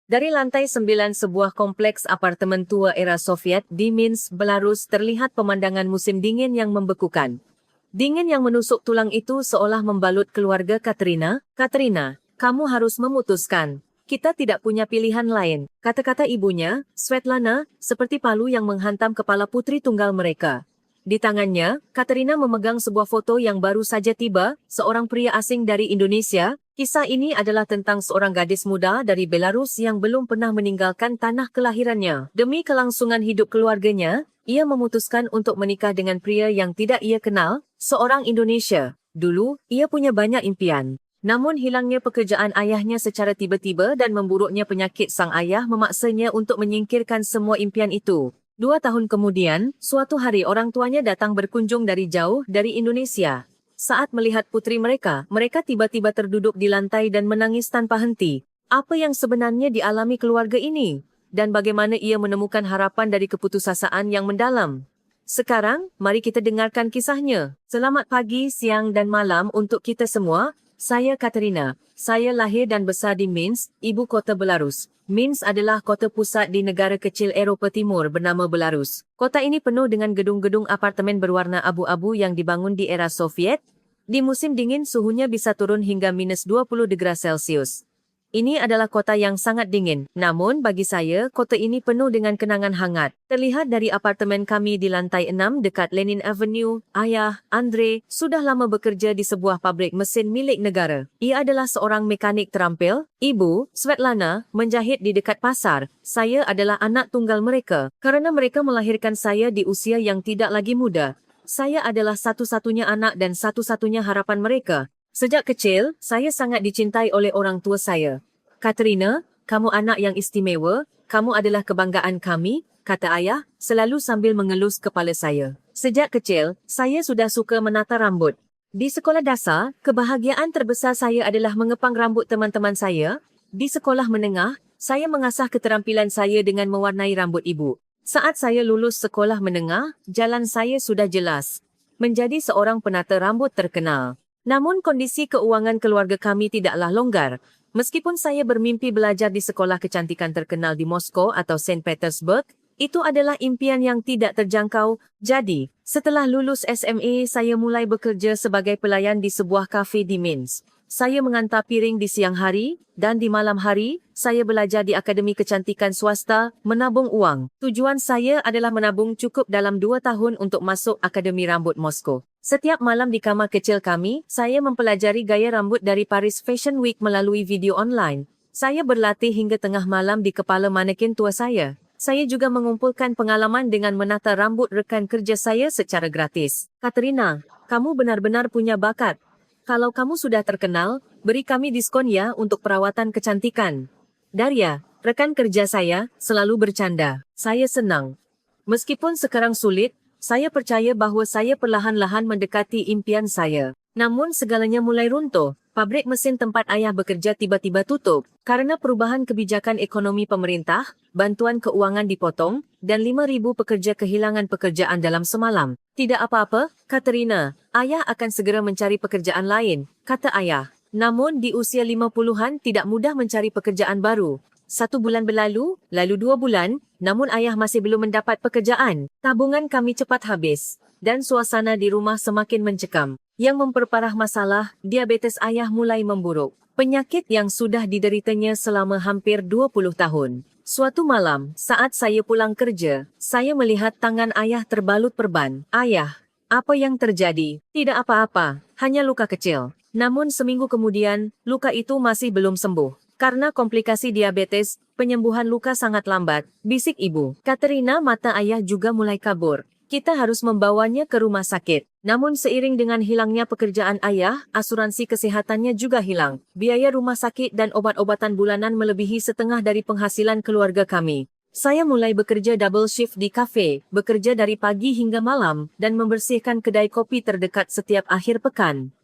Dari lantai 9 sebuah kompleks apartemen tua era Soviet di Minsk, Belarus terlihat pemandangan musim dingin yang membekukan. Dingin yang menusuk tulang itu seolah membalut keluarga Katrina. Katrina, kamu harus memutuskan. Kita tidak punya pilihan lain, kata-kata ibunya, Svetlana, seperti palu yang menghantam kepala putri tunggal mereka. Di tangannya, Katrina memegang sebuah foto yang baru saja tiba, seorang pria asing dari Indonesia. Kisah ini adalah tentang seorang gadis muda dari Belarus yang belum pernah meninggalkan tanah kelahirannya. Demi kelangsungan hidup keluarganya, ia memutuskan untuk menikah dengan pria yang tidak ia kenal, seorang Indonesia. Dulu, ia punya banyak impian. Namun hilangnya pekerjaan ayahnya secara tiba-tiba dan memburuknya penyakit sang ayah memaksanya untuk menyingkirkan semua impian itu. 2 tahun kemudian, suatu hari orang tuanya datang berkunjung dari jauh dari Indonesia. Saat melihat putri mereka tiba-tiba terduduk di lantai dan menangis tanpa henti. Apa yang sebenarnya dialami keluarga ini? Dan bagaimana ia menemukan harapan dari keputusasaan yang mendalam? Sekarang, mari kita dengarkan kisahnya. Selamat pagi, siang dan malam untuk kita semua. Saya Katerina. Saya lahir dan besar di Minsk, ibu kota Belarus. Minsk adalah kota pusat di negara kecil Eropa Timur bernama Belarus. Kota ini penuh dengan gedung-gedung apartemen berwarna abu-abu yang dibangun di era Soviet. Di musim dingin suhunya bisa turun hingga minus 20 derajat Celcius. Ini adalah kota yang sangat dingin, namun bagi saya, kota ini penuh dengan kenangan hangat. Terlihat dari apartemen kami di lantai 6 dekat Lenin Avenue, ayah, Andre, sudah lama bekerja di sebuah pabrik mesin milik negara. Ia adalah seorang mekanik terampil. Ibu, Svetlana, menjahit di dekat pasar. Saya adalah anak tunggal mereka, karena mereka melahirkan saya di usia yang tidak lagi muda. Saya adalah satu-satunya anak dan satu-satunya harapan mereka. Sejak kecil, saya sangat dicintai oleh orang tua saya. Katrina, kamu anak yang istimewa, kamu adalah kebanggaan kami, kata ayah, selalu sambil mengelus kepala saya. Sejak kecil, saya sudah suka menata rambut. Di sekolah dasar, kebahagiaan terbesar saya adalah mengepang rambut teman-teman saya. Di sekolah menengah, saya mengasah keterampilan saya dengan mewarnai rambut ibu. Saat saya lulus sekolah menengah, jalan saya sudah jelas. Menjadi seorang penata rambut terkenal. Namun kondisi keuangan keluarga kami tidaklah longgar. Meskipun saya bermimpi belajar di sekolah kecantikan terkenal di Moskow atau Saint Petersburg, itu adalah impian yang tidak terjangkau. Jadi, setelah lulus SMA, saya mulai bekerja sebagai pelayan di sebuah kafe di Minsk. Saya mengantar piring di siang hari, dan di malam hari, saya belajar di Akademi Kecantikan Swasta, menabung uang. Tujuan saya adalah menabung cukup dalam 2 tahun untuk masuk Akademi Rambut Moskow. Setiap malam di kamar kecil kami, saya mempelajari gaya rambut dari Paris Fashion Week melalui video online. Saya berlatih hingga tengah malam di kepala manekin tua saya. Saya juga mengumpulkan pengalaman dengan menata rambut rekan kerja saya secara gratis. Katrina, kamu benar-benar punya bakat. Kalau kamu sudah terkenal, beri kami diskon ya untuk perawatan kecantikan. Daria, rekan kerja saya, selalu bercanda. Saya senang. Meskipun sekarang sulit, saya percaya bahwa saya perlahan-lahan mendekati impian saya. Namun segalanya mulai runtuh. Pabrik mesin tempat ayah bekerja tiba-tiba tutup. Karena perubahan kebijakan ekonomi pemerintah, bantuan keuangan dipotong, dan 5.000 pekerja kehilangan pekerjaan dalam semalam. Tidak apa-apa, Katerina. Ayah akan segera mencari pekerjaan lain, kata ayah. Namun di usia 50-an tidak mudah mencari pekerjaan baru. 1 bulan berlalu, lalu 2 bulan, namun ayah masih belum mendapat pekerjaan. Tabungan kami cepat habis, dan suasana di rumah semakin mencekam. Yang memperparah masalah, diabetes ayah mulai memburuk. Penyakit yang sudah dideritanya selama hampir 20 tahun. Suatu malam, saat saya pulang kerja, saya melihat tangan ayah terbalut perban. Ayah, apa yang terjadi? Tidak apa-apa, hanya luka kecil. Namun seminggu kemudian, luka itu masih belum sembuh. Karena komplikasi diabetes, penyembuhan luka sangat lambat, bisik ibu. Katerina, mata ayah juga mulai kabur. Kita harus membawanya ke rumah sakit. Namun seiring dengan hilangnya pekerjaan ayah, asuransi kesehatannya juga hilang. Biaya rumah sakit dan obat-obatan bulanan melebihi setengah dari penghasilan keluarga kami. Saya mulai bekerja double shift di kafe, bekerja dari pagi hingga malam, dan membersihkan kedai kopi terdekat setiap akhir pekan.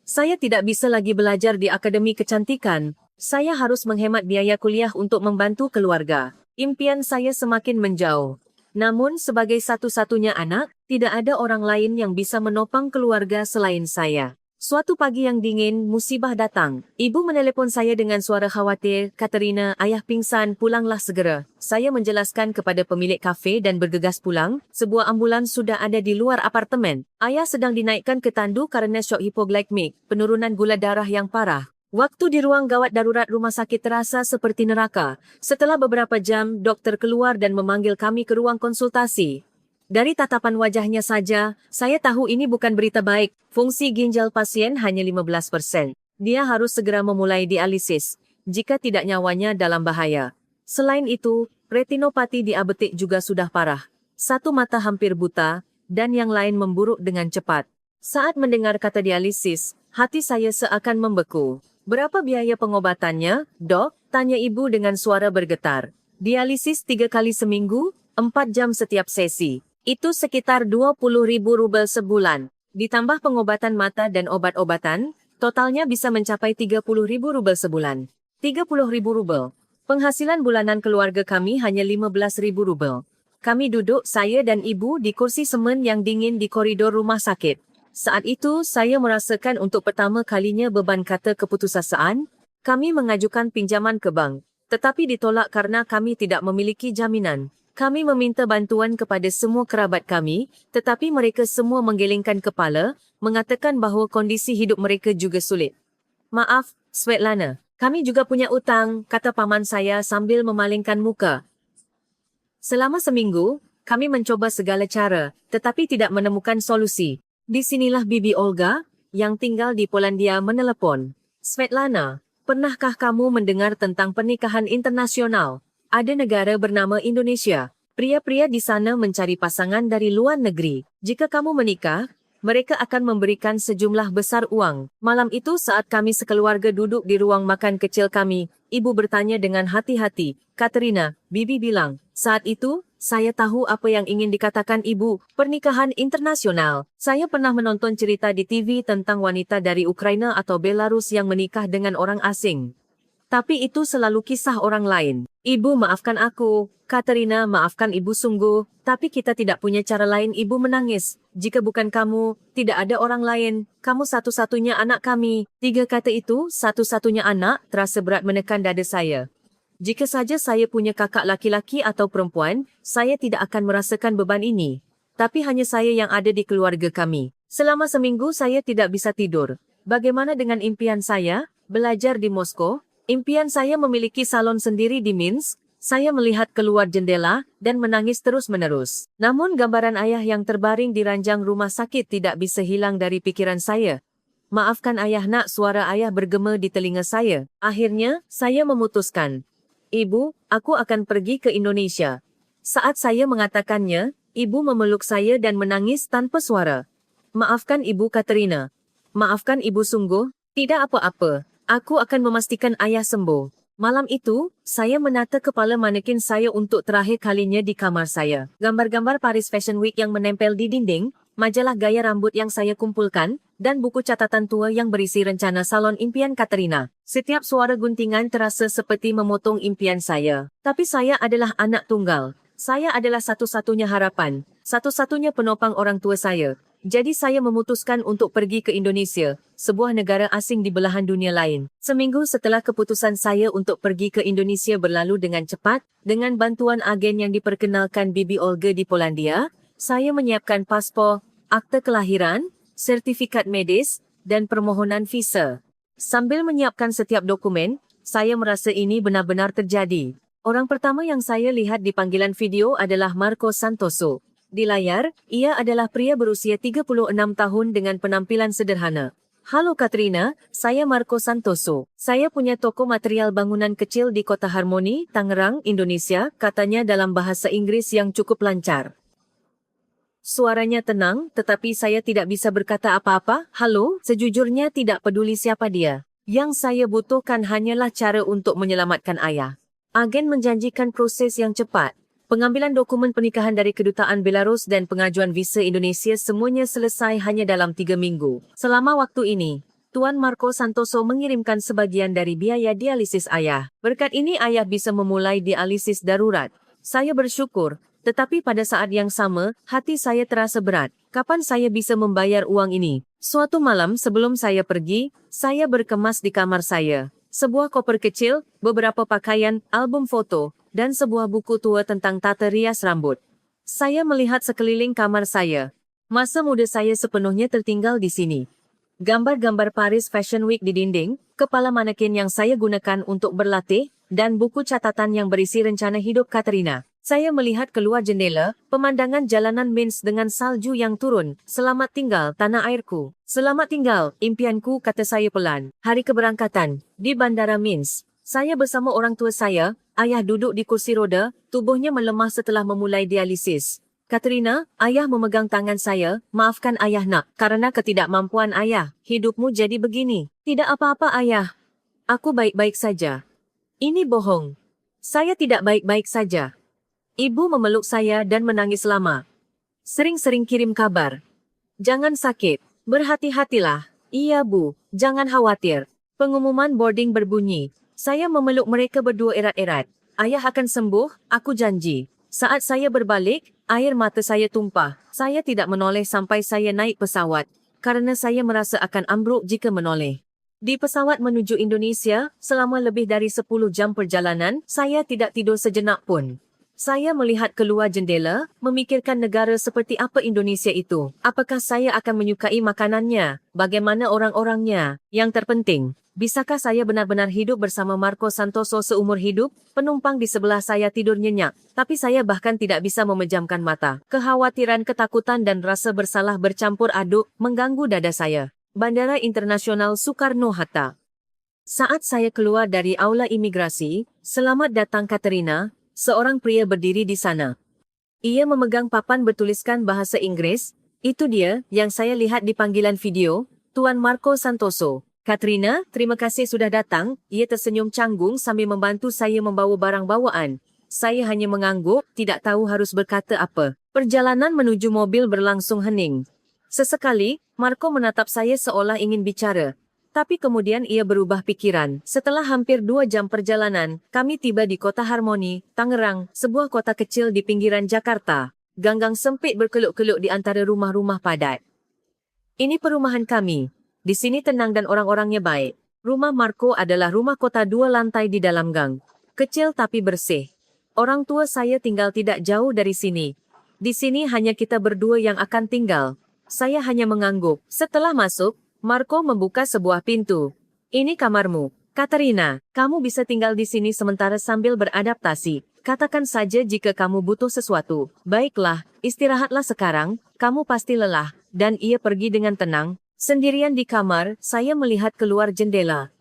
Saya tidak bisa lagi belajar di Akademi Kecantikan. Saya harus menghemat biaya kuliah untuk membantu keluarga. Impian saya semakin menjauh. Namun sebagai satu-satunya anak, tidak ada orang lain yang bisa menopang keluarga selain saya. Suatu pagi yang dingin, musibah datang. Ibu menelepon saya dengan suara khawatir, "Katerina, ayah pingsan, pulanglah segera." Saya menjelaskan kepada pemilik kafe dan bergegas pulang. Sebuah ambulans sudah ada di luar apartemen. Ayah sedang dinaikkan ke tandu kerana syok hipoglikemik, penurunan gula darah yang parah. Waktu di ruang gawat darurat rumah sakit terasa seperti neraka. Setelah beberapa jam, doktor keluar dan memanggil kami ke ruang konsultasi. Dari tatapan wajahnya saja, saya tahu ini bukan berita baik. Fungsi ginjal pasien hanya 15%. Dia harus segera memulai dialisis, jika tidak nyawanya dalam bahaya. Selain itu, retinopati diabetik juga sudah parah. Satu mata hampir buta, dan yang lain memburuk dengan cepat. Saat mendengar kata dialisis, hati saya seakan membeku. "Berapa biaya pengobatannya, Dok?" tanya ibu dengan suara bergetar. "Dialisis 3 kali seminggu, 4 jam setiap sesi. Itu sekitar 20.000 rubel sebulan. Ditambah pengobatan mata dan obat-obatan, totalnya bisa mencapai 30.000 rubel sebulan. 30.000 rubel. Penghasilan bulanan keluarga kami hanya 15.000 rubel. Kami duduk, saya dan ibu, di kursi semen yang dingin di koridor rumah sakit. Saat itu, saya merasakan untuk pertama kalinya beban kata keputusasaan. Kami mengajukan pinjaman ke bank, tetapi ditolak karena kami tidak memiliki jaminan. Kami meminta bantuan kepada semua kerabat kami, tetapi mereka semua menggelengkan kepala, mengatakan bahawa kondisi hidup mereka juga sulit. "Maaf, Svetlana, kami juga punya utang," kata paman saya sambil memalingkan muka. "Selama seminggu, kami mencoba segala cara, tetapi tidak menemukan solusi." Di sinilah Bibi Olga, yang tinggal di Polandia, menelepon. "Svetlana, pernahkah kamu mendengar tentang pernikahan internasional? Ada negara bernama Indonesia. Pria-pria di sana mencari pasangan dari luar negeri. Jika kamu menikah, mereka akan memberikan sejumlah besar uang." Malam itu saat kami sekeluarga duduk di ruang makan kecil kami, ibu bertanya dengan hati-hati, "Katerina," Bibi bilang. Saat itu, saya tahu apa yang ingin dikatakan ibu, pernikahan internasional. Saya pernah menonton cerita di TV tentang wanita dari Ukraina atau Belarus yang menikah dengan orang asing. Tapi itu selalu kisah orang lain. "Ibu, maafkan aku. Katerina, maafkan ibu sungguh. Tapi kita tidak punya cara lain." Ibu menangis. "Jika bukan kamu, tidak ada orang lain. Kamu satu-satunya anak kami." 3 kata itu, satu-satunya anak, terasa berat menekan dada saya. Jika saja saya punya kakak laki-laki atau perempuan, saya tidak akan merasakan beban ini. Tapi hanya saya yang ada di keluarga kami. Selama seminggu saya tidak bisa tidur. Bagaimana dengan impian saya? Belajar di Moskow? Impian saya memiliki salon sendiri di Minsk. Saya melihat keluar jendela dan menangis terus-menerus. Namun gambaran ayah yang terbaring di ranjang rumah sakit tidak bisa hilang dari pikiran saya. "Maafkan ayah nak," suara ayah bergema di telinga saya. Akhirnya, saya memutuskan. "Ibu, aku akan pergi ke Indonesia." Saat saya mengatakannya, ibu memeluk saya dan menangis tanpa suara. "Maafkan ibu Katerina. Maafkan ibu sungguh, tidak apa-apa. Aku akan memastikan ayah sembuh." Malam itu, saya menata kepala manekin saya untuk terakhir kalinya di kamar saya. Gambar-gambar Paris Fashion Week yang menempel di dinding, majalah gaya rambut yang saya kumpulkan, dan buku catatan tua yang berisi rencana salon impian Katerina. Setiap suara guntingan terasa seperti memotong impian saya. Tapi saya adalah anak tunggal. Saya adalah satu-satunya harapan, satu-satunya penopang orang tua saya. Jadi saya memutuskan untuk pergi ke Indonesia, sebuah negara asing di belahan dunia lain. Seminggu setelah keputusan saya untuk pergi ke Indonesia berlalu dengan cepat, dengan bantuan agen yang diperkenalkan Bibi Olga di Polandia, saya menyiapkan paspor, akta kelahiran, sertifikat medis, dan permohonan visa. Sambil menyiapkan setiap dokumen, saya merasa ini benar-benar terjadi. Orang pertama yang saya lihat di panggilan video adalah Marco Santoso. Di layar, ia adalah pria berusia 36 tahun dengan penampilan sederhana. "Halo Katerina, saya Marco Santoso. Saya punya toko material bangunan kecil di Kota Harmoni, Tangerang, Indonesia," katanya dalam bahasa Inggris yang cukup lancar. Suaranya tenang, tetapi saya tidak bisa berkata apa-apa. "Halo," sejujurnya tidak peduli siapa dia. Yang saya butuhkan hanyalah cara untuk menyelamatkan ayah. Agen menjanjikan proses yang cepat. Pengambilan dokumen pernikahan dari kedutaan Belarus dan pengajuan visa Indonesia semuanya selesai hanya dalam 3 minggu. Selama waktu ini, Tuan Marco Santoso mengirimkan sebagian dari biaya dialisis ayah. Berkat ini ayah bisa memulai dialisis darurat. Saya bersyukur, tetapi pada saat yang sama, hati saya terasa berat. Kapan saya bisa membayar uang ini? Suatu malam sebelum saya pergi, saya berkemas di kamar saya. Sebuah koper kecil, beberapa pakaian, album foto, dan sebuah buku tua tentang tata rias rambut. Saya melihat sekeliling kamar saya. Masa muda saya sepenuhnya tertinggal di sini. Gambar-gambar Paris Fashion Week di dinding, kepala manekin yang saya gunakan untuk berlatih, dan buku catatan yang berisi rencana hidup Katrina. Saya melihat keluar jendela, pemandangan jalanan Minsk dengan salju yang turun. Selamat tinggal, tanah airku. Selamat tinggal, impianku, kata saya pelan. Hari keberangkatan, di Bandara Minsk. Saya bersama orang tua saya, ayah duduk di kursi roda, tubuhnya melemah setelah memulai dialisis. Katrina, ayah memegang tangan saya, maafkan ayah nak, karena ketidakmampuan ayah, hidupmu jadi begini. Tidak apa-apa ayah. Aku baik-baik saja. Ini bohong. Saya tidak baik-baik saja. Ibu memeluk saya dan menangis lama. Sering-sering kirim kabar. Jangan sakit, berhati-hatilah. Iya bu, jangan khawatir. Pengumuman boarding berbunyi. Saya memeluk mereka berdua erat-erat. Ayah akan sembuh, aku janji. Saat saya berbalik, air mata saya tumpah. Saya tidak menoleh sampai saya naik pesawat, karena saya merasa akan ambruk jika menoleh. Di pesawat menuju Indonesia, selama lebih dari 10 jam perjalanan, saya tidak tidur sejenak pun. Saya melihat keluar jendela, memikirkan negara seperti apa Indonesia itu. Apakah saya akan menyukai makanannya? Bagaimana orang-orangnya? Yang terpenting, bisakah saya benar-benar hidup bersama Marco Santoso seumur hidup? Penumpang di sebelah saya tidur nyenyak, tapi saya bahkan tidak bisa memejamkan mata. Kekhawatiran, ketakutan dan rasa bersalah bercampur aduk mengganggu dada saya. Bandara Internasional Soekarno-Hatta. Saat saya keluar dari aula imigrasi, selamat datang Katrina. Seorang pria berdiri di sana. Ia memegang papan bertuliskan bahasa Inggris. Itu dia yang saya lihat di panggilan video, Tuan Marco Santoso. Katrina, terima kasih sudah datang. Ia tersenyum canggung sambil membantu saya membawa barang bawaan. Saya hanya mengangguk, tidak tahu harus berkata apa. Perjalanan menuju mobil berlangsung hening. Sesekali, Marco menatap saya seolah ingin bicara. Tapi kemudian ia berubah pikiran. Setelah hampir 2 jam perjalanan, kami tiba di Kota Harmoni, Tangerang, sebuah kota kecil di pinggiran Jakarta. Ganggang sempit berkeluk-keluk di antara rumah-rumah padat. Ini perumahan kami. Di sini tenang dan orang-orangnya baik. Rumah Marco adalah rumah kota 2 lantai di dalam gang. Kecil tapi bersih. Orang tua saya tinggal tidak jauh dari sini. Di sini hanya kita berdua yang akan tinggal. Saya hanya mengangguk. Setelah masuk, Marco membuka sebuah pintu. Ini kamarmu, Katrina. Kamu bisa tinggal di sini sementara sambil beradaptasi. Katakan saja jika kamu butuh sesuatu. Baiklah, istirahatlah sekarang, kamu pasti lelah. Dan ia pergi dengan tenang. Sendirian di kamar, saya melihat keluar jendela.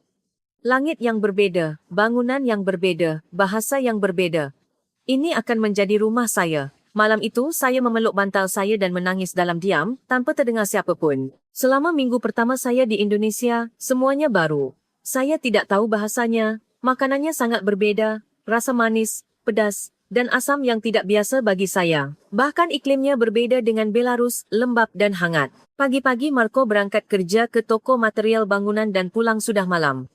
Langit yang berbeda, bangunan yang berbeda, bahasa yang berbeda. Ini akan menjadi rumah saya. Malam itu, saya memeluk bantal saya dan menangis dalam diam, tanpa terdengar siapapun. Selama minggu pertama saya di Indonesia, semuanya baru. Saya tidak tahu bahasanya, makanannya sangat berbeda, rasa manis, pedas, dan asam yang tidak biasa bagi saya. Bahkan iklimnya berbeda dengan Belarus, lembab dan hangat. Pagi-pagi Marco berangkat kerja ke toko material bangunan dan pulang sudah malam.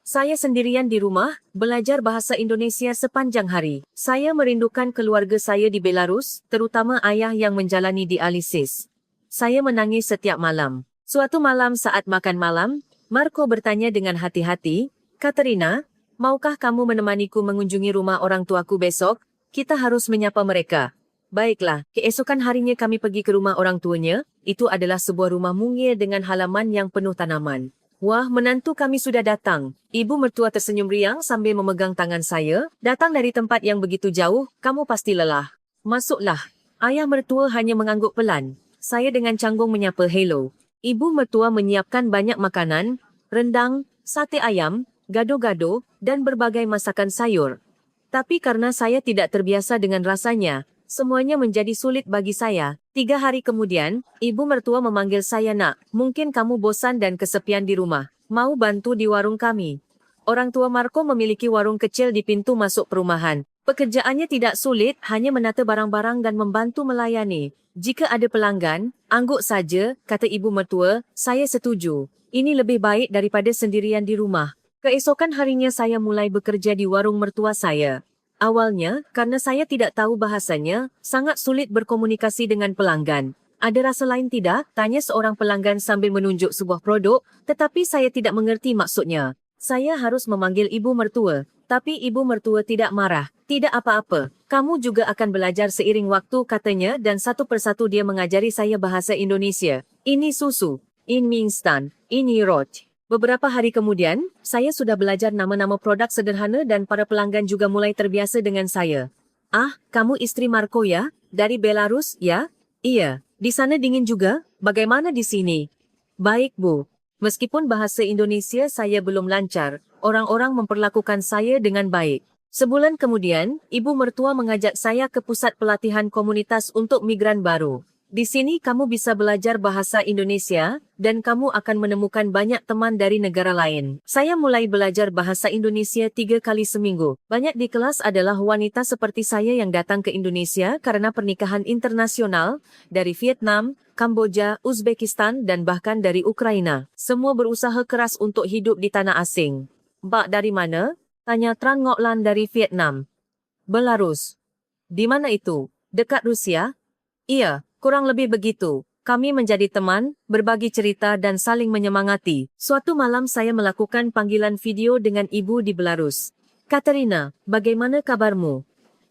Saya sendirian di rumah, belajar bahasa Indonesia sepanjang hari. Saya merindukan keluarga saya di Belarus, terutama ayah yang menjalani dialisis. Saya menangis setiap malam. Suatu malam saat makan malam, Marco bertanya dengan hati-hati, Katrina, maukah kamu menemaniku mengunjungi rumah orang tuaku besok? Kita harus menyapa mereka. Baiklah, keesokan harinya kami pergi ke rumah orang tuanya. Itu adalah sebuah rumah mungil dengan halaman yang penuh tanaman. Wah, menantu kami sudah datang. Ibu mertua tersenyum riang sambil memegang tangan saya. Datang dari tempat yang begitu jauh, kamu pasti lelah. Masuklah. Ayah mertua hanya mengangguk pelan. Saya dengan canggung menyapa hello. Ibu mertua menyiapkan banyak makanan, rendang, sate ayam, gado-gado, dan berbagai masakan sayur. Tapi karena saya tidak terbiasa dengan rasanya, semuanya menjadi sulit bagi saya. 3 hari kemudian, ibu mertua memanggil saya nak, mungkin kamu bosan dan kesepian di rumah. Mau bantu di warung kami? Orang tua Marco memiliki warung kecil di pintu masuk perumahan. Pekerjaannya tidak sulit, hanya menata barang-barang dan membantu melayani. Jika ada pelanggan, angguk saja, kata ibu mertua, saya setuju. Ini lebih baik daripada sendirian di rumah. Keesokan harinya saya mulai bekerja di warung mertua saya. Awalnya, karena saya tidak tahu bahasanya, sangat sulit berkomunikasi dengan pelanggan. Ada rasa lain tidak? Tanya seorang pelanggan sambil menunjuk sebuah produk, tetapi saya tidak mengerti maksudnya. Saya harus memanggil ibu mertua, tapi ibu mertua tidak marah. Tidak apa-apa, kamu juga akan belajar seiring waktu katanya dan satu persatu dia mengajari saya bahasa Indonesia. Ini susu, ini mie instan, ini roti. Beberapa hari kemudian, saya sudah belajar nama-nama produk sederhana dan para pelanggan juga mulai terbiasa dengan saya. Ah, kamu istri Marco ya? Dari Belarus, ya? Iya. Di sana dingin juga? Bagaimana di sini? Baik, Bu. Meskipun bahasa Indonesia saya belum lancar, orang-orang memperlakukan saya dengan baik. Sebulan kemudian, ibu mertua mengajak saya ke pusat pelatihan komunitas untuk migran baru. Di sini kamu bisa belajar bahasa Indonesia, dan kamu akan menemukan banyak teman dari negara lain. Saya mulai belajar bahasa Indonesia 3 kali seminggu. Banyak di kelas adalah wanita seperti saya yang datang ke Indonesia karena pernikahan internasional, dari Vietnam, Kamboja, Uzbekistan, dan bahkan dari Ukraina. Semua berusaha keras untuk hidup di tanah asing. Mbak dari mana? Tanya Tran Ngoc Lan dari Vietnam. Belarus. Di mana itu? Dekat Rusia? Iya. Kurang lebih begitu. Kami menjadi teman, berbagi cerita dan saling menyemangati. Suatu malam saya melakukan panggilan video dengan ibu di Belarus. Katerina, bagaimana kabarmu?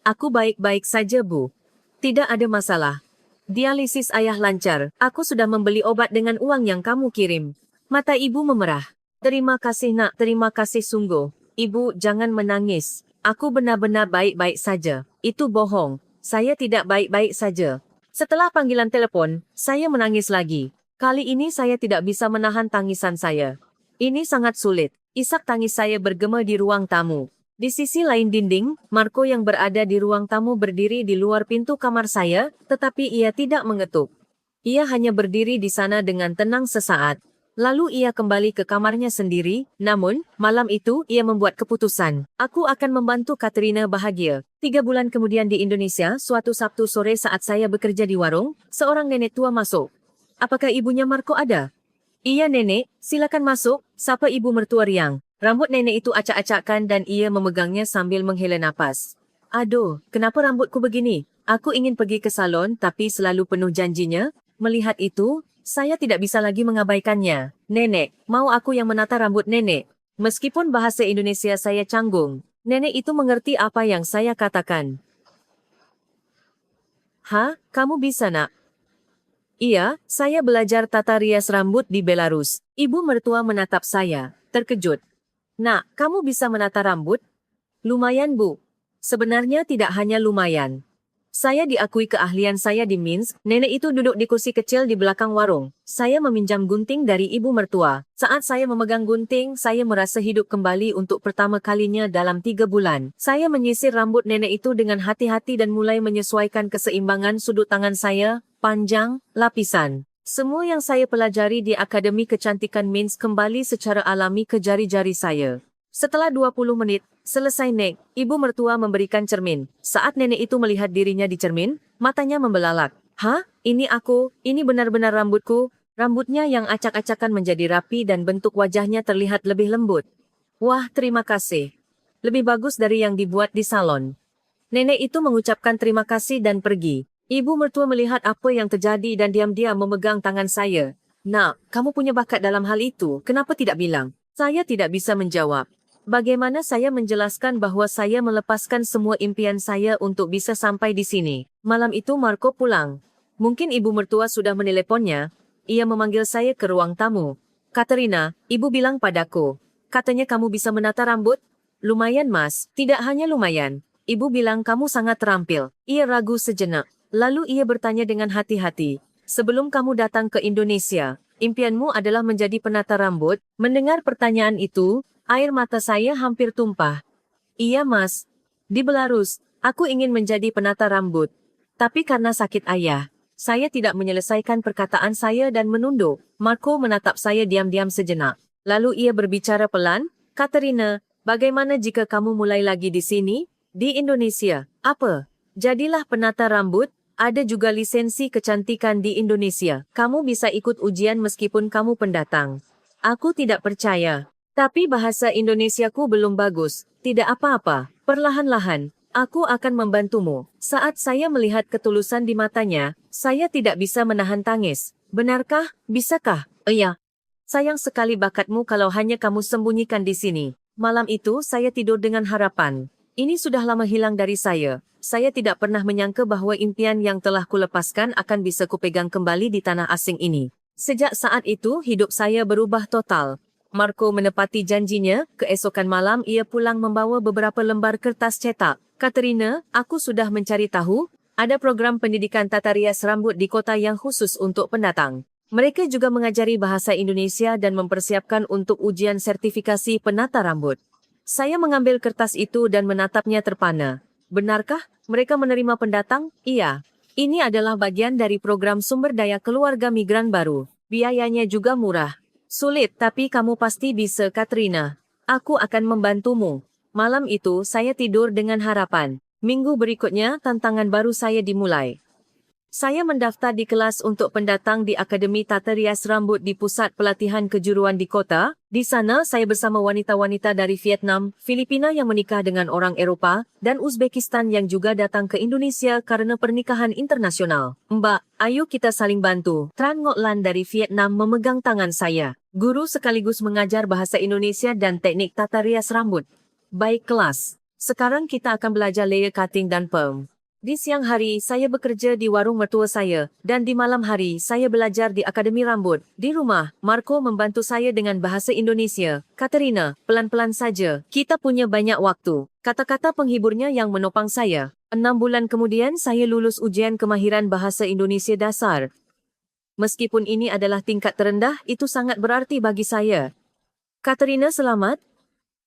Aku baik-baik saja, Bu. Tidak ada masalah. Dialisis ayah lancar. Aku sudah membeli obat dengan uang yang kamu kirim. Mata ibu memerah. Terima kasih nak, terima kasih sungguh. Ibu, jangan menangis. Aku benar-benar baik-baik saja. Itu bohong. Saya tidak baik-baik saja. Setelah panggilan telepon, saya menangis lagi. Kali ini saya tidak bisa menahan tangisan saya. Ini sangat sulit. Isak tangis saya bergema di ruang tamu. Di sisi lain dinding, Marco yang berada di ruang tamu berdiri di luar pintu kamar saya, tetapi ia tidak mengetuk. Ia hanya berdiri di sana dengan tenang sesaat. Lalu ia kembali ke kamarnya sendiri, namun, malam itu ia membuat keputusan. Aku akan membantu Katerina bahagia. 3 bulan kemudian di Indonesia, suatu Sabtu sore saat saya bekerja di warung, seorang nenek tua masuk. Apakah ibunya Marco ada? Iya nenek, silakan masuk, sapa ibu mertua riang. Rambut nenek itu acak-acakkan dan ia memegangnya sambil menghela napas. Aduh, kenapa rambutku begini? Aku ingin pergi ke salon tapi selalu penuh janjinya. Melihat itu, saya tidak bisa lagi mengabaikannya. Nenek, mau aku yang menata rambut nenek? Meskipun bahasa Indonesia saya canggung, nenek itu mengerti apa yang saya katakan. Hah, kamu bisa nak? Iya, saya belajar tata rias rambut di Belarus. Ibu mertua menatap saya, terkejut. Nak, kamu bisa menata rambut? Lumayan Bu. Sebenarnya tidak hanya lumayan. Saya diakui keahlian saya di Minsk. Nenek itu duduk di kursi kecil di belakang warung. Saya meminjam gunting dari ibu mertua. Saat saya memegang gunting, saya merasa hidup kembali untuk pertama kalinya dalam 3 bulan. Saya menyisir rambut nenek itu dengan hati-hati dan mulai menyesuaikan keseimbangan sudut tangan saya, panjang, lapisan. Semua yang saya pelajari di Akademi Kecantikan Minsk kembali secara alami ke jari-jari saya. Setelah 20 menit, selesai Nek, ibu mertua memberikan cermin. Saat nenek itu melihat dirinya di cermin, matanya membelalak. Hah? Ini aku, ini benar-benar rambutku. Rambutnya yang acak-acakan menjadi rapi dan bentuk wajahnya terlihat lebih lembut. Wah, terima kasih. Lebih bagus dari yang dibuat di salon. Nenek itu mengucapkan terima kasih dan pergi. Ibu mertua melihat apa yang terjadi dan diam-diam memegang tangan saya. Nak, kamu punya bakat dalam hal itu, kenapa tidak bilang? Saya tidak bisa menjawab. Bagaimana saya menjelaskan bahwa saya melepaskan semua impian saya untuk bisa sampai di sini? Malam itu Marco pulang. Mungkin ibu mertua sudah meneleponnya. Ia memanggil saya ke ruang tamu. Katerina, ibu bilang padaku. Katanya kamu bisa menata rambut? Lumayan mas, tidak hanya lumayan. Ibu bilang kamu sangat terampil. Ia ragu sejenak. Lalu ia bertanya dengan hati-hati. Sebelum kamu datang ke Indonesia, impianmu adalah menjadi penata rambut? Mendengar pertanyaan itu, air mata saya hampir tumpah. Iya mas, di Belarus, aku ingin menjadi penata rambut. Tapi karena sakit ayah, saya tidak menyelesaikan perkataan saya dan menunduk. Marco menatap saya diam-diam sejenak. Lalu ia berbicara pelan, Katerina, bagaimana jika kamu mulai lagi di sini? Di Indonesia, apa? Jadilah penata rambut, ada juga lisensi kecantikan di Indonesia. Kamu bisa ikut ujian meskipun kamu pendatang. Aku tidak percaya. Tapi bahasa Indonesiaku belum bagus. Tidak apa-apa. Perlahan-lahan, Aku akan membantumu. Saat saya melihat ketulusan di matanya, saya tidak bisa menahan tangis. Benarkah? Bisakah? Iya. Sayang sekali bakatmu kalau hanya kamu sembunyikan di sini. Malam itu saya tidur dengan harapan. Ini sudah lama hilang dari saya. Saya tidak pernah menyangka bahwa impian yang telah kulepaskan akan bisa kupegang kembali di tanah asing ini. Sejak saat itu, hidup saya berubah total. Marco menepati janjinya, keesokan malam ia pulang membawa beberapa lembar kertas cetak. Katerina, aku sudah mencari tahu, ada program pendidikan tata rias rambut di kota yang khusus untuk pendatang. Mereka juga mengajari bahasa Indonesia dan mempersiapkan untuk ujian sertifikasi penata rambut. Saya mengambil kertas itu dan menatapnya terpana. Benarkah mereka menerima pendatang? Iya. Ini adalah bagian dari program sumber daya keluarga migran baru. Biayanya juga murah. Sulit, tapi kamu pasti bisa, Katrina. Aku akan membantumu. Malam itu, saya tidur dengan harapan. Minggu berikutnya, tantangan baru saya dimulai. Saya mendaftar di kelas untuk pendatang di Akademi Tata Rias Rambut di Pusat Pelatihan Kejuruan di kota. Di sana, saya bersama wanita-wanita dari Vietnam, Filipina yang menikah dengan orang Eropah, dan Uzbekistan yang juga datang ke Indonesia karena pernikahan internasional. Mbak, ayo kita saling bantu. Tran Ngoc Lan dari Vietnam memegang tangan saya. Guru sekaligus mengajar bahasa Indonesia dan teknik tata rias rambut. Baik kelas. Sekarang kita akan belajar layer cutting dan perm. Di siang hari, saya bekerja di warung mertua saya, dan di malam hari, saya belajar di Akademi Rambut. Di rumah, Marco membantu saya dengan bahasa Indonesia. Katerina, pelan-pelan saja. Kita punya banyak waktu. Kata-kata penghiburnya yang menopang saya. 6 bulan kemudian, saya lulus ujian kemahiran bahasa Indonesia dasar. Meskipun ini adalah tingkat terendah, itu sangat berarti bagi saya. Katerina, selamat.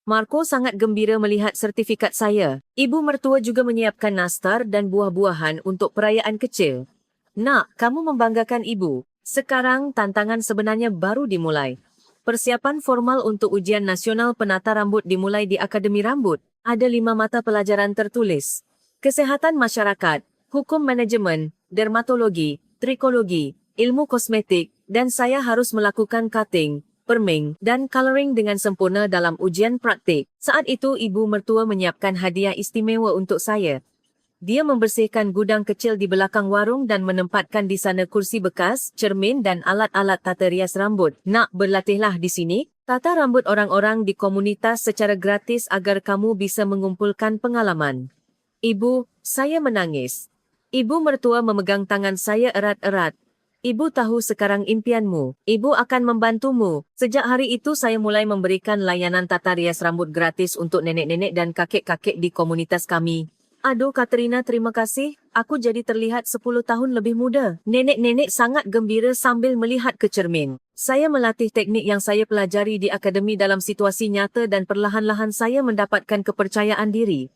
Marco sangat gembira melihat sertifikat saya. Ibu mertua juga menyiapkan nastar dan buah-buahan untuk perayaan kecil. Nak, kamu membanggakan ibu. Sekarang tantangan sebenarnya baru dimulai. Persiapan formal untuk ujian nasional penata rambut dimulai di Akademi Rambut. Ada 5 mata pelajaran tertulis. Kesehatan masyarakat, hukum manajemen, dermatologi, trikologi, ilmu kosmetik, dan saya harus melakukan cutting, perming, dan coloring dengan sempurna dalam ujian praktik. Saat itu ibu mertua menyiapkan hadiah istimewa untuk saya. Dia membersihkan gudang kecil di belakang warung dan menempatkan di sana kursi bekas, cermin dan alat-alat tata rias rambut. Nak, berlatihlah di sini. Tata rambut orang-orang di komunitas secara gratis agar kamu bisa mengumpulkan pengalaman. Ibu, saya menangis. Ibu mertua memegang tangan saya erat-erat. Ibu tahu sekarang impianmu. Ibu akan membantumu. Sejak hari itu saya mulai memberikan layanan tata rias rambut gratis untuk nenek-nenek dan kakek-kakek di komunitas kami. Aduh Katerina, terima kasih. Aku jadi terlihat 10 tahun lebih muda. Nenek-nenek sangat gembira sambil melihat ke cermin. Saya melatih teknik yang saya pelajari di akademi dalam situasi nyata dan perlahan-lahan saya mendapatkan kepercayaan diri.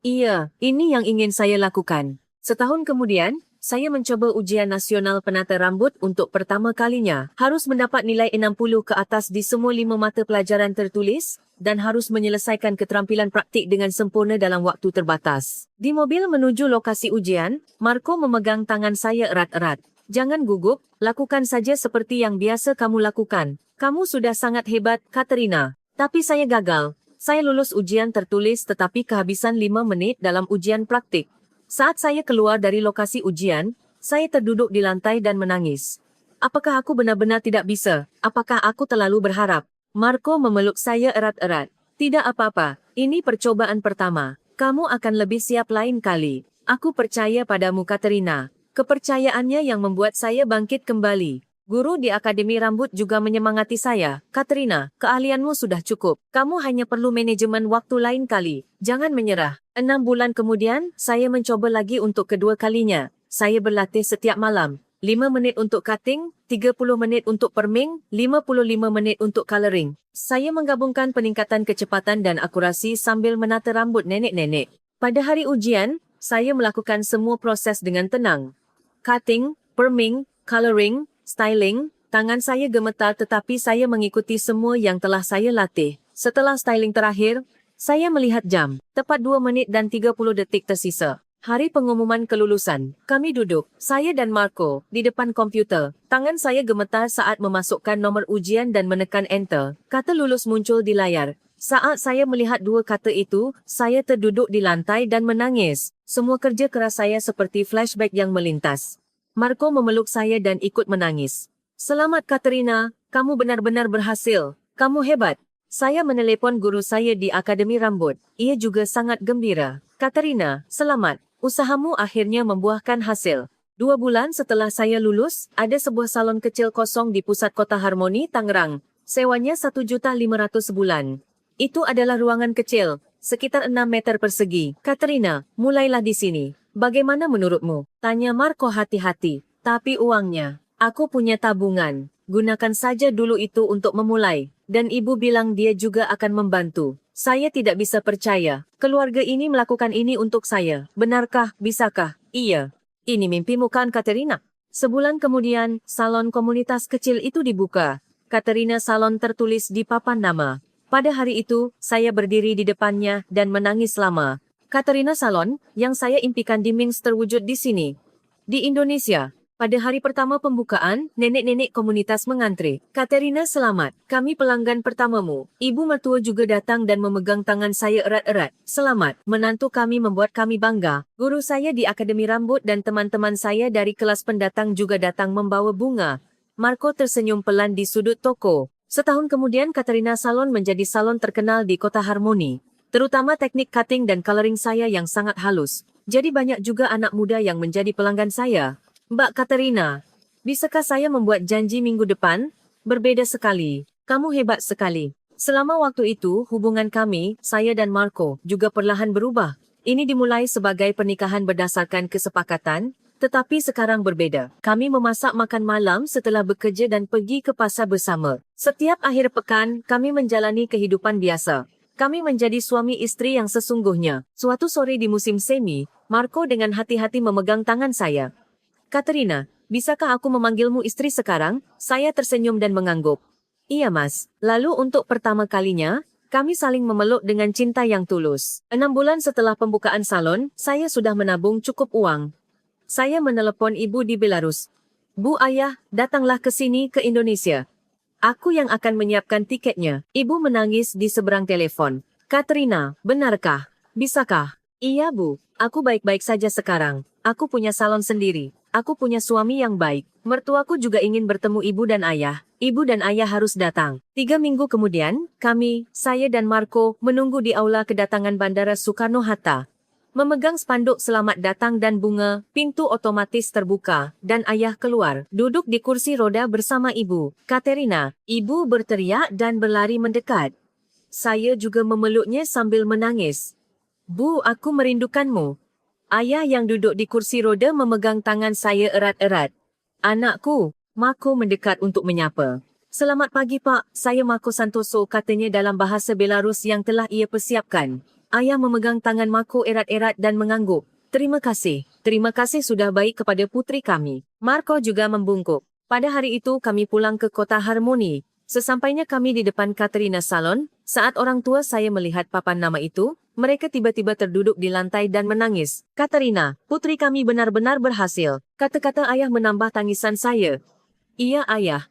Iya, ini yang ingin saya lakukan. Setahun kemudian, saya mencoba ujian nasional penata rambut untuk pertama kalinya. Harus mendapat nilai 60 ke atas di semua 5 mata pelajaran tertulis dan harus menyelesaikan keterampilan praktik dengan sempurna dalam waktu terbatas. Di mobil menuju lokasi ujian, Marco memegang tangan saya erat-erat. Jangan gugup, lakukan saja seperti yang biasa kamu lakukan. Kamu sudah sangat hebat, Katerina. Tapi saya gagal. Saya lulus ujian tertulis tetapi kehabisan 5 menit dalam ujian praktik. Saat saya keluar dari lokasi ujian, saya terduduk di lantai dan menangis. Apakah aku benar-benar tidak bisa? Apakah aku terlalu berharap? Marco memeluk saya erat-erat. Tidak apa-apa, ini percobaan pertama. Kamu akan lebih siap lain kali. Aku percaya padamu, Katerina. Kepercayaannya yang membuat saya bangkit kembali. Guru di Akademi Rambut juga menyemangati saya. Katerina, keahlianmu sudah cukup. Kamu hanya perlu manajemen waktu lain kali. Jangan menyerah. 6 bulan kemudian, saya mencoba lagi untuk kedua kalinya. Saya berlatih setiap malam. 5 menit untuk cutting, 30 menit untuk perming, 55 menit untuk coloring. Saya menggabungkan peningkatan kecepatan dan akurasi sambil menata rambut nenek-nenek. Pada hari ujian, saya melakukan semua proses dengan tenang. Cutting, perming, coloring, styling, tangan saya gemetar tetapi saya mengikuti semua yang telah saya latih. Setelah styling terakhir, saya melihat jam. Tepat 2 menit dan 30 detik tersisa. Hari pengumuman kelulusan. Kami duduk, saya dan Marco, di depan komputer. Tangan saya gemetar saat memasukkan nomor ujian dan menekan enter. Kata lulus muncul di layar. Saat saya melihat dua kata itu, saya terduduk di lantai dan menangis. Semua kerja keras saya seperti flashback yang melintas. Marco memeluk saya dan ikut menangis. Selamat Katerina, kamu benar-benar berhasil. Kamu hebat. Saya menelepon guru saya di Akademi Rambut. Ia juga sangat gembira. Katerina, selamat. Usahamu akhirnya membuahkan hasil. 2 bulan setelah saya lulus, ada sebuah salon kecil kosong di pusat kota Harmoni, Tangerang. Sewanya 1.500.000 sebulan. Itu adalah ruangan kecil, sekitar 6 meter persegi. Katerina, mulailah di sini. Bagaimana menurutmu? Tanya Marco hati-hati. Tapi uangnya, aku punya tabungan. Gunakan saja dulu itu untuk memulai. Dan ibu bilang dia juga akan membantu. Saya tidak bisa percaya. Keluarga ini melakukan ini untuk saya. Benarkah? Bisakah? Iya. Ini mimpimu kan, Katerina? Sebulan kemudian, salon komunitas kecil itu dibuka. Katerina Salon tertulis di papan nama. Pada hari itu, saya berdiri di depannya dan menangis lama. Katerina Salon, yang saya impikan di Minsk terwujud di sini. Di Indonesia, pada hari pertama pembukaan, nenek-nenek komunitas mengantri. Katerina selamat, kami pelanggan pertamamu. Ibu mertua juga datang dan memegang tangan saya erat-erat. Selamat, menantu kami membuat kami bangga. Guru saya di Akademi Rambut dan teman-teman saya dari kelas pendatang juga datang membawa bunga. Marco tersenyum pelan di sudut toko. Setahun kemudian Katerina Salon menjadi salon terkenal di kota Harmoni. Terutama teknik cutting dan coloring saya yang sangat halus. Jadi banyak juga anak muda yang menjadi pelanggan saya. Mbak Katerina, bisakah saya membuat janji minggu depan? Berbeda sekali. Kamu hebat sekali. Selama waktu itu, hubungan kami, saya dan Marco, juga perlahan berubah. Ini dimulai sebagai pernikahan berdasarkan kesepakatan, tetapi sekarang berbeda. Kami memasak makan malam setelah bekerja dan pergi ke pasar bersama. Setiap akhir pekan, kami menjalani kehidupan biasa. Kami menjadi suami istri yang sesungguhnya. Suatu sore di musim semi, Marco dengan hati-hati memegang tangan saya. Katerina, bisakah aku memanggilmu istri sekarang? Saya tersenyum dan mengangguk. Iya mas. Lalu untuk pertama kalinya, kami saling memeluk dengan cinta yang tulus. 6 bulan setelah pembukaan salon, saya sudah menabung cukup uang. Saya menelepon ibu di Belarus. Bu ayah, datanglah ke sini ke Indonesia. Aku yang akan menyiapkan tiketnya. Ibu menangis di seberang telepon. Katerina, benarkah? Bisakah? Iya bu, aku baik-baik saja sekarang. Aku punya salon sendiri. Aku punya suami yang baik. Mertuaku juga ingin bertemu ibu dan ayah. Ibu dan ayah harus datang. 3 minggu kemudian, kami, saya dan Marco, menunggu di aula kedatangan Bandara Soekarno-Hatta. Memegang spanduk selamat datang dan bunga, pintu otomatis terbuka, dan ayah keluar, duduk di kursi roda bersama ibu. Katerina, ibu berteriak dan berlari mendekat. Saya juga memeluknya sambil menangis. Bu, aku merindukanmu. Ayah yang duduk di kursi roda memegang tangan saya erat-erat. Anakku, Marco mendekat untuk menyapa. Selamat pagi pak, saya Marco Santoso, katanya dalam bahasa Belarus yang telah ia persiapkan. Ayah memegang tangan Marco erat-erat dan mengangguk. Terima kasih sudah baik kepada putri kami. Marco juga membungkuk. Pada hari itu kami pulang ke kota Harmoni. Sesampainya kami di depan Katerina Salon, saat orang tua saya melihat papan nama itu, mereka tiba-tiba terduduk di lantai dan menangis. Katerina, putri kami benar-benar berhasil. Kata-kata ayah menambah tangisan saya. Iya ayah.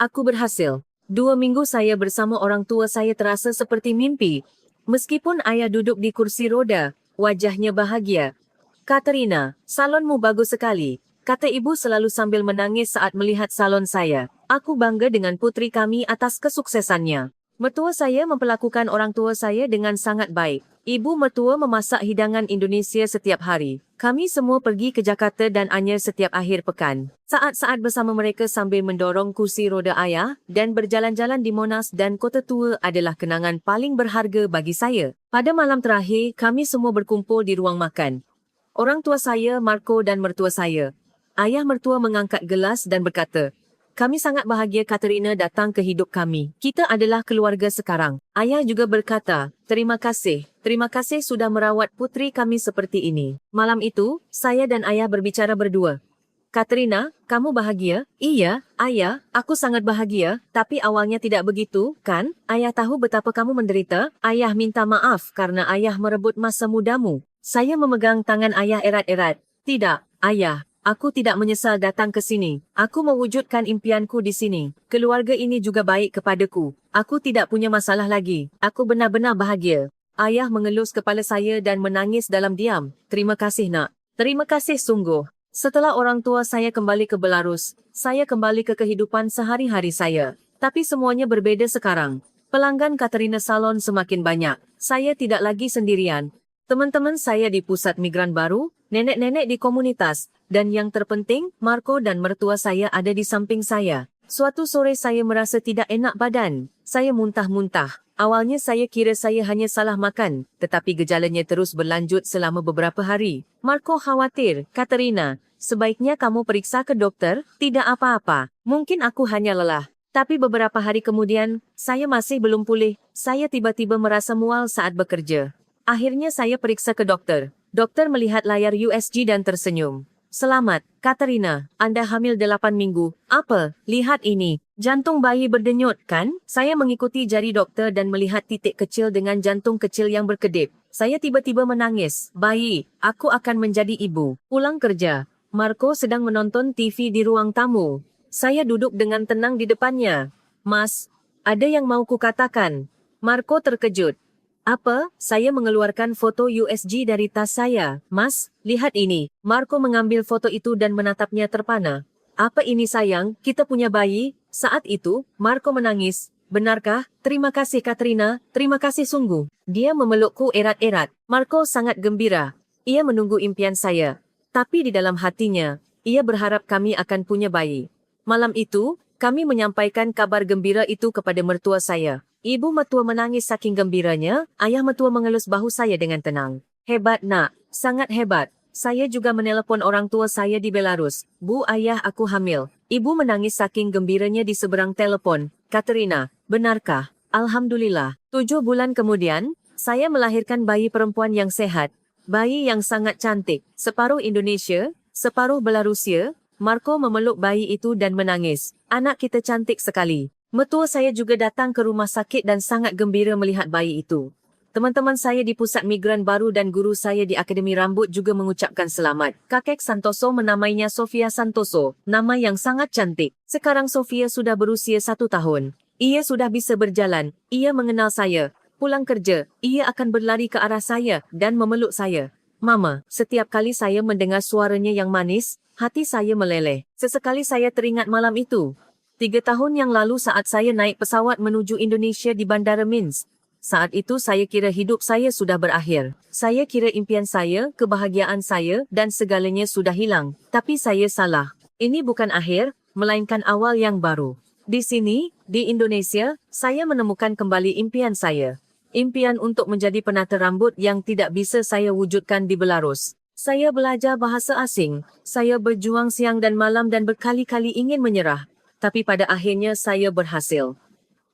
Aku berhasil. 2 minggu saya bersama orang tua saya terasa seperti mimpi. Meskipun ayah duduk di kursi roda, wajahnya bahagia. Katerina, salonmu bagus sekali, kata ibu selalu sambil menangis saat melihat salon saya. Aku bangga dengan putri kami atas kesuksesannya. Mertua saya memperlakukan orang tua saya dengan sangat baik. Ibu mertua memasak hidangan Indonesia setiap hari. Kami semua pergi ke Jakarta dan Anyer setiap akhir pekan. Saat-saat bersama mereka sambil mendorong kursi roda ayah dan berjalan-jalan di Monas dan Kota Tua adalah kenangan paling berharga bagi saya. Pada malam terakhir, kami semua berkumpul di ruang makan. Orang tua saya, Marco dan mertua saya. Ayah mertua mengangkat gelas dan berkata, kami sangat bahagia Katerina datang ke hidup kami. Kita adalah keluarga sekarang. Ayah juga berkata, terima kasih sudah merawat putri kami seperti ini. Malam itu, saya dan ayah berbicara berdua. Katerina, kamu bahagia? Iya, ayah, aku sangat bahagia, tapi awalnya tidak begitu, kan? Ayah tahu betapa kamu menderita. Ayah minta maaf karena ayah merebut masa mudamu. Saya memegang tangan ayah erat-erat. Tidak, ayah. Aku tidak menyesal datang ke sini. Aku mewujudkan impianku di sini. Keluarga ini juga baik kepadaku. Aku tidak punya masalah lagi. Aku benar-benar bahagia. Ayah mengelus kepala saya dan menangis dalam diam. Terima kasih nak. Terima kasih sungguh. Setelah orang tua saya kembali ke Belarus, saya kembali ke kehidupan sehari-hari saya. Tapi semuanya berbeza sekarang. Pelanggan Katerina Salon semakin banyak. Saya tidak lagi sendirian. Teman-teman saya di pusat migran baru, nenek-nenek di komunitas, dan yang terpenting, Marco dan mertua saya ada di samping saya. Suatu sore saya merasa tidak enak badan. Saya muntah-muntah. Awalnya saya kira saya hanya salah makan, tetapi gejalanya terus berlanjut selama beberapa hari. Marco khawatir, Katerina, sebaiknya kamu periksa ke dokter, tidak apa-apa. Mungkin aku hanya lelah. Tapi beberapa hari kemudian, saya masih belum pulih. Saya tiba-tiba merasa mual saat bekerja. Akhirnya saya periksa ke dokter. Dokter melihat layar USG dan tersenyum. Selamat, Katerina. Anda hamil 8 minggu. Apa? Lihat ini. Jantung bayi berdenyut, kan? Saya mengikuti jari dokter dan melihat titik kecil dengan jantung kecil yang berkedip. Saya tiba-tiba menangis. Bayi, aku akan menjadi ibu. Pulang kerja. Marco sedang menonton TV di ruang tamu. Saya duduk dengan tenang di depannya. Mas, ada yang mau kukatakan. Marco terkejut. Apa? Saya mengeluarkan foto USG dari tas saya. Mas, lihat ini. Marco mengambil foto itu dan menatapnya terpana. Apa ini sayang? Kita punya bayi? Saat itu, Marco menangis. Benarkah? Terima kasih Katrina, terima kasih sungguh. Dia memelukku erat-erat. Marco sangat gembira. Ia menunggu impian saya. Tapi di dalam hatinya, ia berharap kami akan punya bayi. Malam itu, kami menyampaikan kabar gembira itu kepada mertua saya. Ibu mertua menangis saking gembiranya, ayah mertua mengelus bahu saya dengan tenang. Hebat nak, sangat hebat. Saya juga menelepon orang tua saya di Belarus. Bu ayah aku hamil. Ibu menangis saking gembiranya di seberang telepon. Katerina, benarkah? Alhamdulillah. 7 bulan kemudian, saya melahirkan bayi perempuan yang sehat. Bayi yang sangat cantik. Separuh Indonesia, separuh Belarusia. Marco memeluk bayi itu dan menangis. Anak kita cantik sekali. Mertua saya juga datang ke rumah sakit dan sangat gembira melihat bayi itu. Teman-teman saya di pusat migran baru dan guru saya di Akademi Rambut juga mengucapkan selamat. Kakek Santoso menamainya Sofia Santoso, nama yang sangat cantik. Sekarang Sofia sudah berusia 1 tahun. Ia sudah bisa berjalan, ia mengenal saya. Pulang kerja, ia akan berlari ke arah saya dan memeluk saya. Mama, setiap kali saya mendengar suaranya yang manis, hati saya meleleh. Sesekali saya teringat malam itu. 3 tahun yang lalu saat saya naik pesawat menuju Indonesia di Bandara Minsk. Saat itu saya kira hidup saya sudah berakhir. Saya kira impian saya, kebahagiaan saya dan segalanya sudah hilang. Tapi saya salah. Ini bukan akhir, melainkan awal yang baru. Di sini, di Indonesia, saya menemukan kembali impian saya. Impian untuk menjadi penata rambut yang tidak bisa saya wujudkan di Belarus. Saya belajar bahasa asing. Saya berjuang siang dan malam dan berkali-kali ingin menyerah. Tapi pada akhirnya saya berhasil.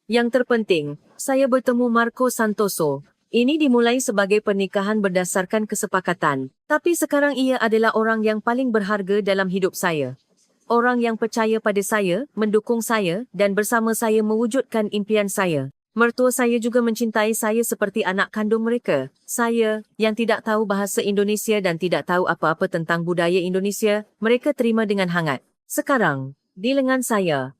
Yang terpenting, saya bertemu Marco Santoso. Ini dimulai sebagai pernikahan berdasarkan kesepakatan. Tapi sekarang ia adalah orang yang paling berharga dalam hidup saya. Orang yang percaya pada saya, mendukung saya, dan bersama saya mewujudkan impian saya. Mertua saya juga mencintai saya seperti anak kandung mereka. Saya, yang tidak tahu bahasa Indonesia dan tidak tahu apa-apa tentang budaya Indonesia, mereka terima dengan hangat. Sekarang, di lengan saya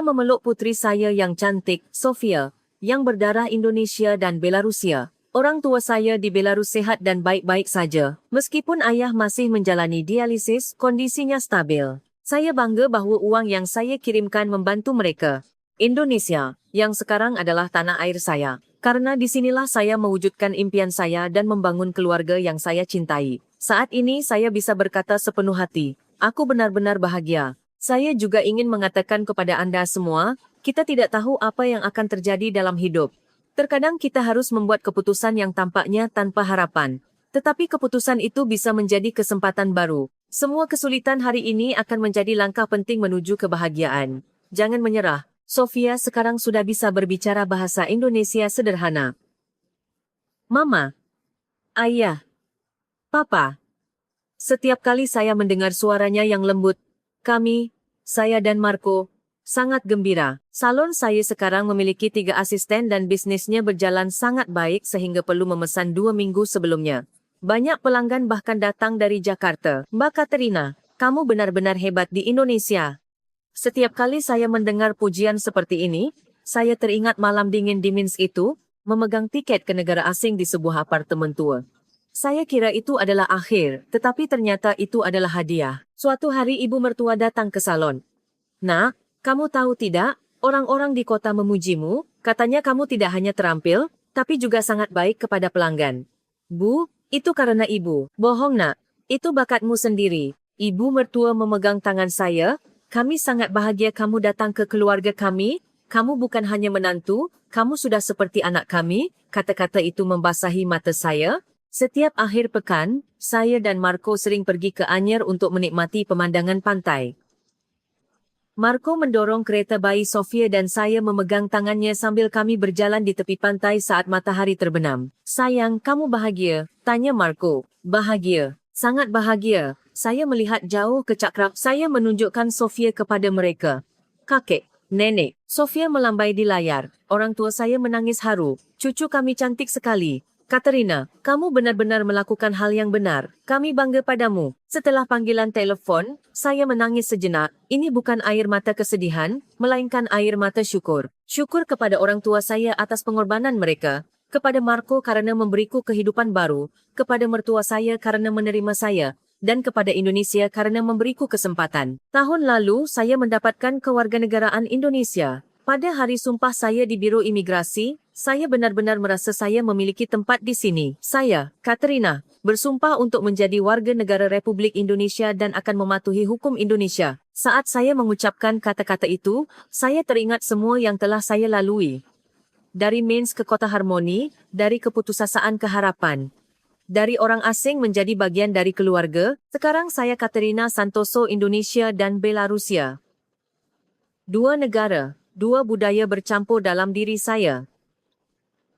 memeluk putri saya yang cantik, Sofia, yang berdarah Indonesia dan Belarusia. Orang tua saya di Belarus sehat dan baik-baik saja. Meskipun ayah masih menjalani dialisis, kondisinya stabil. Saya bangga bahawa uang yang saya kirimkan membantu mereka. Indonesia, yang sekarang adalah tanah air saya. Karena disinilah saya mewujudkan impian saya dan membangun keluarga yang saya cintai. Saat ini saya bisa berkata sepenuh hati, aku benar-benar bahagia. Saya juga ingin mengatakan kepada Anda semua, kita tidak tahu apa yang akan terjadi dalam hidup. Terkadang kita harus membuat keputusan yang tampaknya tanpa harapan. Tetapi keputusan itu bisa menjadi kesempatan baru. Semua kesulitan hari ini akan menjadi langkah penting menuju kebahagiaan. Jangan menyerah. Sofia sekarang sudah bisa berbicara bahasa Indonesia sederhana. Mama, Ayah, Papa. Setiap kali saya mendengar suaranya yang lembut, saya dan Marco, sangat gembira. Salon saya sekarang memiliki 3 asisten dan bisnisnya berjalan sangat baik sehingga perlu memesan 2 minggu sebelumnya. Banyak pelanggan bahkan datang dari Jakarta. Mbak Katerina, Kamu benar-benar hebat di Indonesia. Setiap kali saya mendengar pujian seperti ini, saya teringat malam dingin di Minsk itu, memegang tiket ke negara asing di sebuah apartemen tua. Saya kira itu adalah akhir, tetapi ternyata itu adalah hadiah. Suatu hari ibu mertua datang ke salon. Nak, kamu tahu tidak, orang-orang di kota memujimu, katanya kamu tidak hanya terampil, tapi juga sangat baik kepada pelanggan. Bu, itu karena ibu. Bohong nak, itu bakatmu sendiri. Ibu mertua memegang tangan saya, kami sangat bahagia kamu datang ke keluarga kami, kamu bukan hanya menantu, kamu sudah seperti anak kami, kata-kata itu membasahi mata saya. Setiap akhir pekan, saya dan Marco sering pergi ke Anyer untuk menikmati pemandangan pantai. Marco mendorong kereta bayi Sofia dan saya memegang tangannya sambil kami berjalan di tepi pantai saat matahari terbenam. Sayang, kamu bahagia? Tanya Marco. Bahagia. Sangat bahagia. Saya melihat jauh ke cakram. Saya menunjukkan Sofia kepada mereka. Kakek, nenek, Sofia melambai di layar. Orang tua saya menangis haru. Cucu kami cantik sekali. Katerina, kamu benar-benar melakukan hal yang benar. Kami bangga padamu. Setelah panggilan telepon, saya menangis sejenak. Ini bukan air mata kesedihan, melainkan air mata syukur. Syukur kepada orang tua saya atas pengorbanan mereka, kepada Marco karena memberiku kehidupan baru, kepada mertua saya karena menerima saya, dan kepada Indonesia karena memberiku kesempatan. Tahun lalu, saya mendapatkan kewarganegaraan Indonesia. Pada hari sumpah saya di Biro Imigrasi, saya benar-benar merasa saya memiliki tempat di sini. Saya, Katerina, bersumpah untuk menjadi warga negara Republik Indonesia dan akan mematuhi hukum Indonesia. Saat saya mengucapkan kata-kata itu, saya teringat semua yang telah saya lalui. Dari Minsk ke Kota Harmoni, dari keputusasaan ke harapan. Dari orang asing menjadi bagian dari keluarga, sekarang saya Katerina Santoso Indonesia dan Belarusia. Dua negara. Dua budaya bercampur dalam diri saya.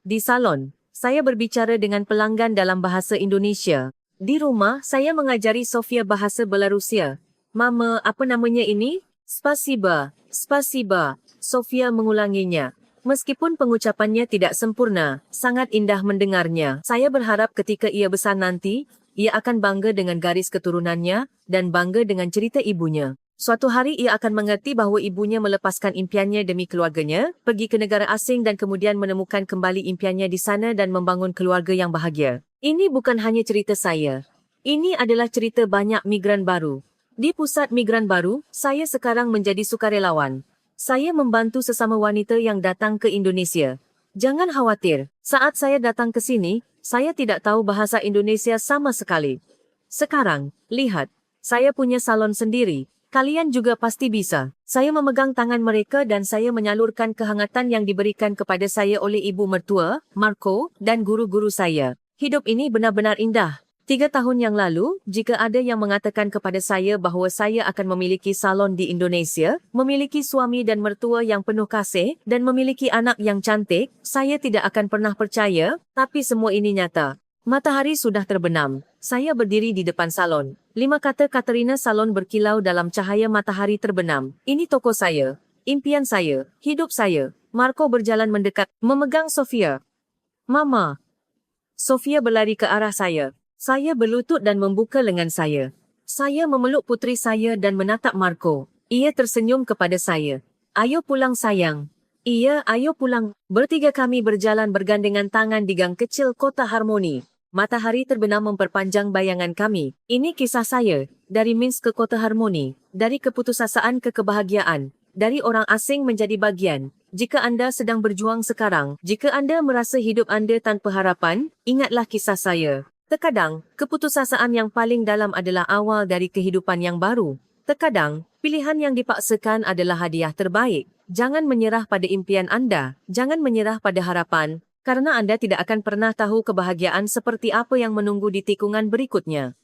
Di salon, saya berbicara dengan pelanggan dalam bahasa Indonesia. Di rumah, saya mengajari Sofia bahasa Belarusia. Mama, apa namanya ini? Spasiba, spasiba. Sofia mengulanginya. Meskipun pengucapannya tidak sempurna, sangat indah mendengarnya. Saya berharap ketika ia besar nanti, ia akan bangga dengan garis keturunannya dan bangga dengan cerita ibunya. Suatu hari ia akan mengerti bahawa ibunya melepaskan impiannya demi keluarganya, pergi ke negara asing dan kemudian menemukan kembali impiannya di sana dan membangun keluarga yang bahagia. Ini bukan hanya cerita saya. Ini adalah cerita banyak migran baru. Di pusat migran baru, saya sekarang menjadi sukarelawan. Saya membantu sesama wanita yang datang ke Indonesia. Jangan khawatir, saat saya datang ke sini, saya tidak tahu bahasa Indonesia sama sekali. Sekarang, lihat, saya punya salon sendiri. Kalian juga pasti bisa. Saya memegang tangan mereka dan saya menyalurkan kehangatan yang diberikan kepada saya oleh ibu mertua, Marco, dan guru-guru saya. Hidup ini benar-benar indah. 3 tahun yang lalu, jika ada yang mengatakan kepada saya bahawa saya akan memiliki salon di Indonesia, memiliki suami dan mertua yang penuh kasih, dan memiliki anak yang cantik, saya tidak akan pernah percaya, tapi semua ini nyata. Matahari sudah terbenam. Saya berdiri di depan salon. 5 kata Katerina salon berkilau dalam cahaya matahari terbenam. Ini toko saya. Impian saya. Hidup saya. Marco berjalan mendekat, memegang Sofia. Mama. Sofia berlari ke arah saya. Saya berlutut dan membuka lengan saya. Saya memeluk putri saya dan menatap Marco. Ia tersenyum kepada saya. Ayo pulang sayang. Iya, ayo pulang. Bertiga kami berjalan bergandengan tangan di gang kecil Kota Harmoni. Matahari terbenam memperpanjang bayangan kami. Ini kisah saya. Dari Minsk ke Kota Harmoni. Dari keputusasaan ke kebahagiaan. Dari orang asing menjadi bagian. Jika Anda sedang berjuang sekarang, jika Anda merasa hidup Anda tanpa harapan, ingatlah kisah saya. Terkadang, keputusasaan yang paling dalam adalah awal dari kehidupan yang baru. Terkadang, pilihan yang dipaksakan adalah hadiah terbaik. Jangan menyerah pada impian Anda. Jangan menyerah pada harapan, karena Anda tidak akan pernah tahu kebahagiaan seperti apa yang menunggu di tikungan berikutnya.